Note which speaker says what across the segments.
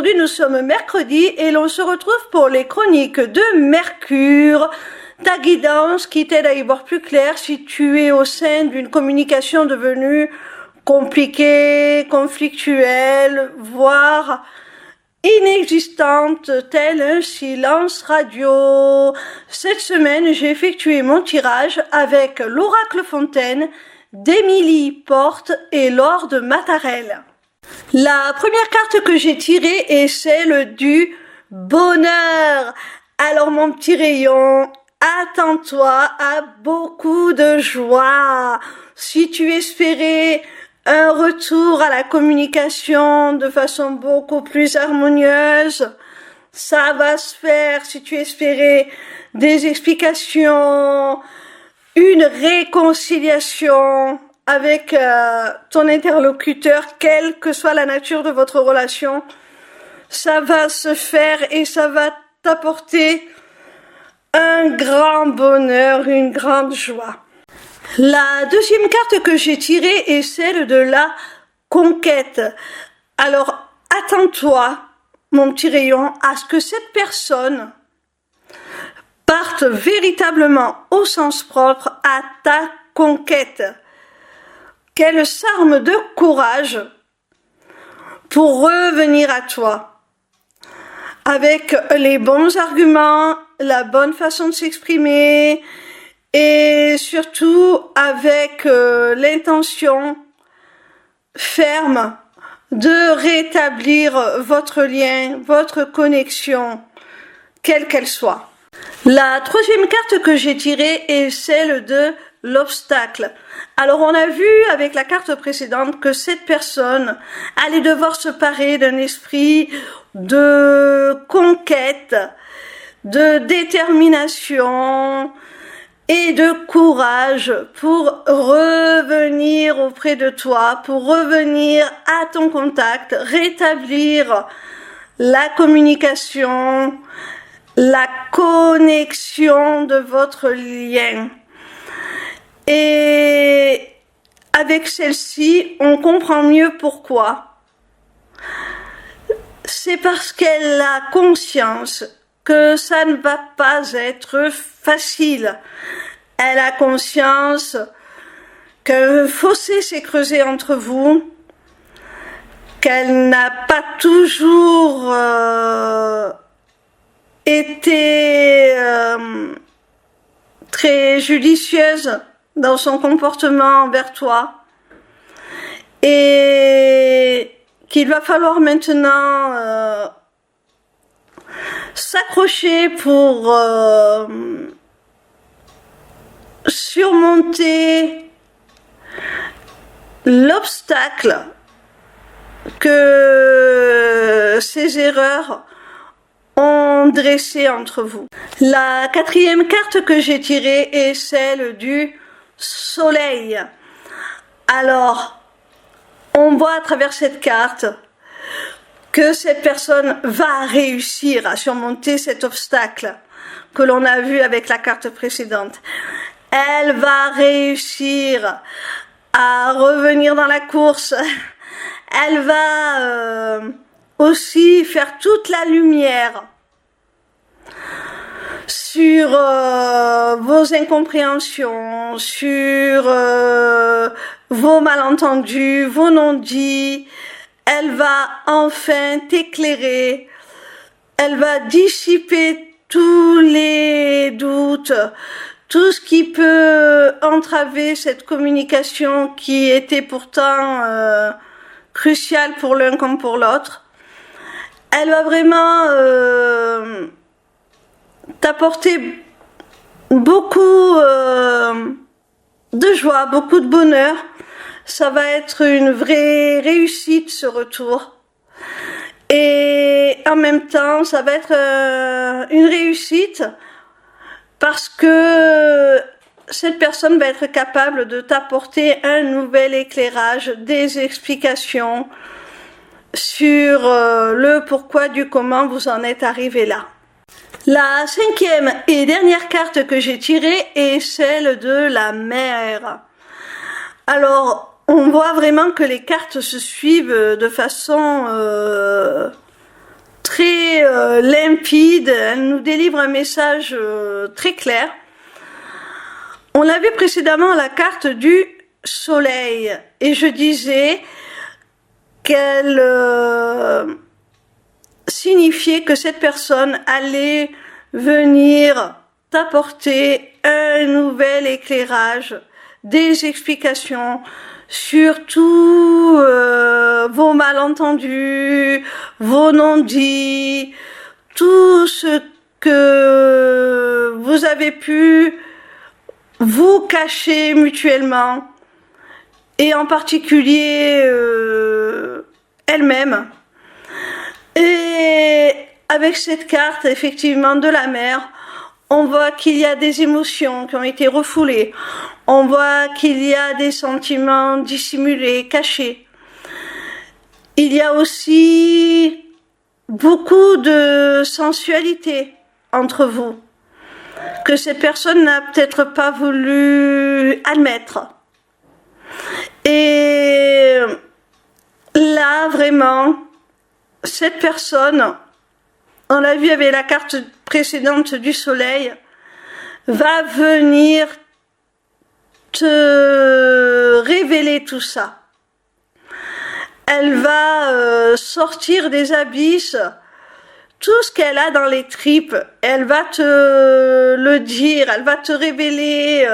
Speaker 1: aujourd'hui nous sommes mercredi et l'on se retrouve pour les chroniques de Mercure, ta guidance qui t'aide à y voir plus clair si tu es au sein d'une communication devenue compliquée, conflictuelle, voire inexistante, tel un silence radio. Cette semaine, j'ai effectué mon tirage avec l'Oracle Fontaine d'Émilie Porte et Laure de Mattarel. La première carte que j'ai tirée est celle du bonheur. Alors mon petit rayon, attends-toi à beaucoup de joie. Si tu espérais un retour à la communication de façon beaucoup plus harmonieuse, ça va se faire. Si tu espérais des explications, une réconciliation avec ton interlocuteur, quelle que soit la nature de votre relation, ça va se faire et ça va t'apporter un grand bonheur, une grande joie. La deuxième carte que j'ai tirée est celle de la conquête. Alors, attends-toi, mon petit rayon, à ce que cette personne parte véritablement au sens propre à ta conquête. Qu'elle s'arme de courage pour revenir à toi, avec les bons arguments, la bonne façon de s'exprimer, et surtout avec l'intention ferme de rétablir votre lien, votre connexion, quelle qu'elle soit. La troisième carte que j'ai tirée est celle de l'obstacle. Alors on a vu avec la carte précédente que cette personne allait devoir se parer d'un esprit de conquête, de détermination et de courage pour revenir auprès de toi, pour revenir à ton contact, rétablir la communication, la connexion de votre lien. Et avec celle-ci, on comprend mieux pourquoi. C'est parce qu'elle a conscience que ça ne va pas être facile. Elle a conscience qu'un fossé s'est creusé entre vous, qu'elle n'a pas toujours été très judicieuse dans son comportement envers toi et qu'il va falloir maintenant s'accrocher pour surmonter l'obstacle que ces erreurs ont dressé entre vous. La quatrième carte que j'ai tirée est celle du soleil. Alors, on voit à travers cette carte que cette personne va réussir à surmonter cet obstacle que l'on a vu avec la carte précédente. Elle va réussir à revenir dans la course. Elle va aussi faire toute la lumière sur vos incompréhensions, sur vos malentendus, vos non-dits. Elle va enfin t'éclairer. Elle va dissiper tous les doutes, tout ce qui peut entraver cette communication qui était pourtant cruciale pour l'un comme pour l'autre. Elle va vraiment t'apporter beaucoup de joie, beaucoup de bonheur. Ça va être une vraie réussite, ce retour. Et en même temps, ça va être une réussite parce que cette personne va être capable de t'apporter un nouvel éclairage, des explications sur le pourquoi du comment vous en êtes arrivé là. La cinquième et dernière carte que j'ai tirée est celle de la mer. Alors, on voit vraiment que les cartes se suivent de façon très limpide, elle nous délivre un message très clair. On l'a vu précédemment à la carte du soleil et je disais qu'elle signifiait que cette personne allait venir t'apporter un nouvel éclairage, des explications sur tous vos malentendus, vos non-dits, tout ce que vous avez pu vous cacher mutuellement, et en particulier elle-même. Et avec cette carte, effectivement, de la mer, on voit qu'il y a des émotions qui ont été refoulées. On voit qu'il y a des sentiments dissimulés, cachés. Il y a aussi beaucoup de sensualité entre vous, que cette personne n'a peut-être pas voulu admettre. Et là, vraiment, cette personne, on l'a vu avec la carte précédente du soleil, va venir te révéler tout ça. Elle va sortir des abysses tout ce qu'elle a dans les tripes. Elle va te le dire, elle va te révéler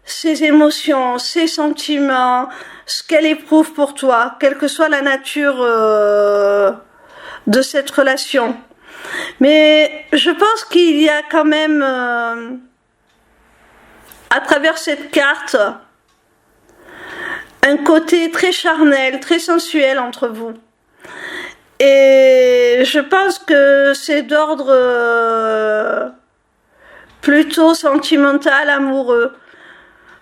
Speaker 1: ses émotions, ses sentiments, ce qu'elle éprouve pour toi, quelle que soit la nature de cette relation. Mais je pense qu'il y a quand même, à travers cette carte, un côté très charnel, très sensuel entre vous. Et je pense que c'est d'ordre plutôt sentimental, amoureux.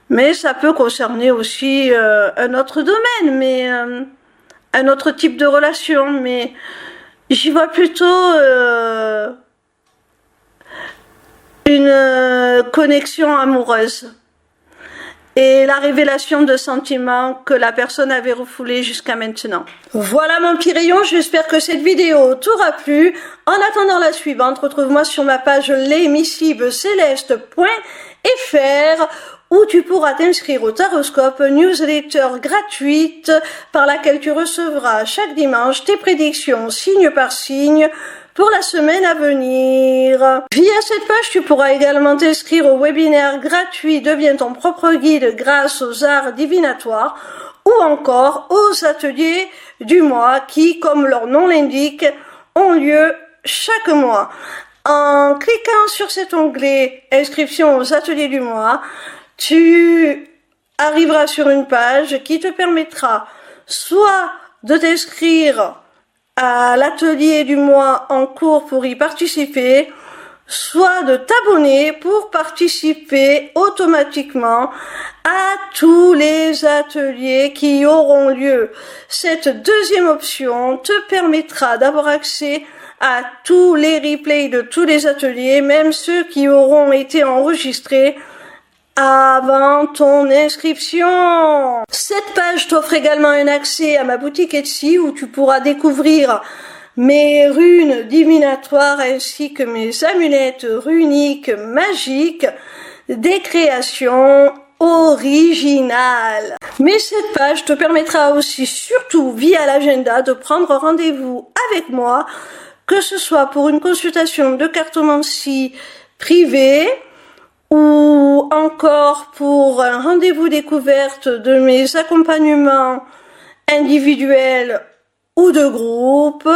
Speaker 1: Mais ça peut concerner aussi un autre domaine, mais un autre type de relation. Mais j'y vois plutôt une connexion amoureuse et la révélation de sentiments que la personne avait refoulés jusqu'à maintenant. Voilà mon petit rayon, j'espère que cette vidéo t'aura plu. En attendant la suivante, retrouve-moi sur ma page lesmissiblecéleste.fr où tu pourras t'inscrire au Taroscope, newsletter gratuite par laquelle tu recevras chaque dimanche tes prédictions signe par signe pour la semaine à venir. Via cette page, tu pourras également t'inscrire au webinaire gratuit Deviens ton propre guide grâce aux arts divinatoires ou encore aux ateliers du mois qui, comme leur nom l'indique, ont lieu chaque mois. En cliquant sur cet onglet Inscription aux ateliers du mois, tu arriveras sur une page qui te permettra soit de t'inscrire à l'atelier du mois en cours pour y participer, soit de t'abonner pour participer automatiquement à tous les ateliers qui auront lieu. Cette deuxième option te permettra d'avoir accès à tous les replays de tous les ateliers, même ceux qui auront été enregistrés avant ton inscription. Cette page t'offre également un accès à ma boutique Etsy où tu pourras découvrir mes runes divinatoires ainsi que mes amulettes runiques magiques, des créations originales. Mais cette page te permettra aussi, surtout via l'agenda, de prendre rendez-vous avec moi, que ce soit pour une consultation de cartomancie privée, ou encore pour un rendez-vous découverte de mes accompagnements individuels ou de groupe,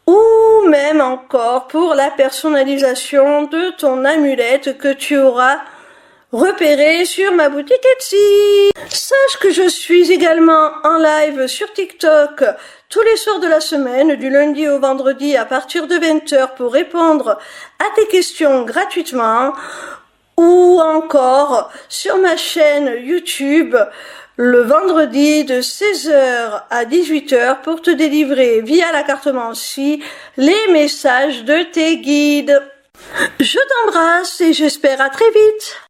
Speaker 1: ou même encore pour la personnalisation de ton amulette que tu auras repérée sur ma boutique Etsy. Sache que je suis également en live sur TikTok tous les soirs de la semaine, du lundi au vendredi à partir de 20h pour répondre à tes questions gratuitement, ou encore sur ma chaîne YouTube le vendredi de 16h à 18h pour te délivrer via la cartomancie les messages de tes guides. Je t'embrasse et j'espère à très vite.